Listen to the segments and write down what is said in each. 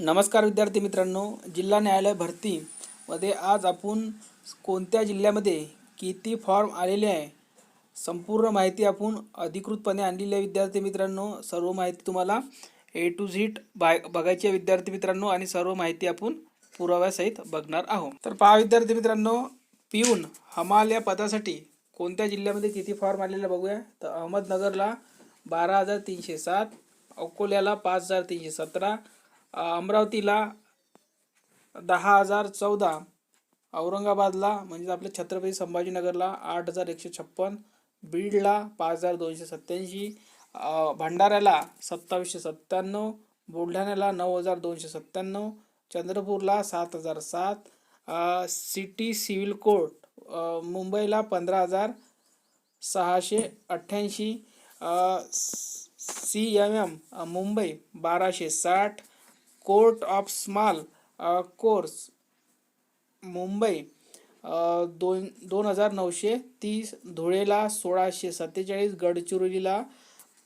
नमस्कार विद्यार्थी मित्रांनो, जिल्हा न्यायालय भरतीमध्ये आज आपण कोणत्या जिल्ह्यामध्ये किती फॉर्म आलेले आहे संपूर्ण माहिती आपण अधिकृतपणे आणलेली आहे. विद्यार्थी मित्रांनो, सर्व माहिती तुम्हाला A to Z बघायची आहे विद्यार्थी मित्रांनो, आणि सर्व माहिती आपण पुराव्यासहित बघणार आहोत. तर पहा विद्यार्थी मित्रांनो, पिऊन हमाल या पदासाठी कोणत्या जिल्ह्यामध्ये किती फॉर्म आलेले बघूया. तर अहमदनगरला 12,307, अकोल्याला 5,317, अमरावतीला 10,014, औरंगाबादला म्हणजे आपल्या छत्रपती संभाजीनगरला 8,156, बीडला 5,287, भंडाऱ्याला 2,797, बुलढाण्याला 9,297, चंद्रपूरला 7,007, सिटी सिव्हिल कोर्ट मुंबईला 15,688, CMM Mumbai 1,260, court of small course Mumbai 2,930, धुळेला 1,647, गडचिरोलीला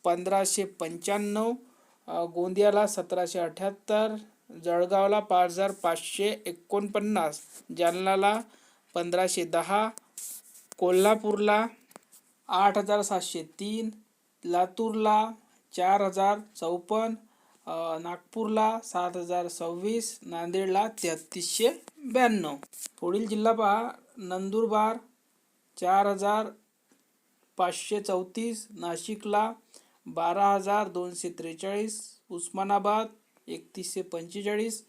1,595, गोंदियाला 1,778, जळगावला 5,549, जालन्याला 1,510, कोल्हापूरला 8,703, लातूरला 4,054, नागपूरला 7,026, नांदेडला 3,392. पुढील जिल्हा पहा. नंदुरबार 4,534, नाशिकला 12,243, उस्मानाबाद 3,145,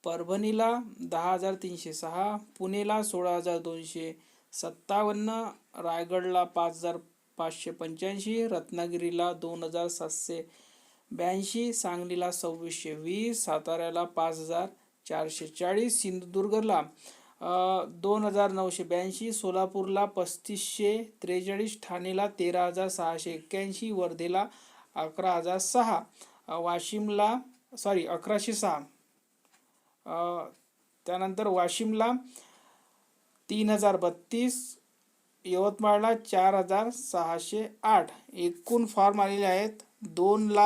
परभणीला 10,306, पुणेला 16,257, रायगडला 5,585, रत्नागिरीला 2,782, सांगलीला 2,620, साताऱ्याला 5,440, सिंधुदुर्गला 2,982, सोलापूरला 3,543, ठाणेला 13,681, वर्धेला 11,006, वाशिमला 1106, त्यानंतर वाशिमला 3,032, यवतमाळला 4,608. एकूण फॉर्म आलेले आहेत 2,00,000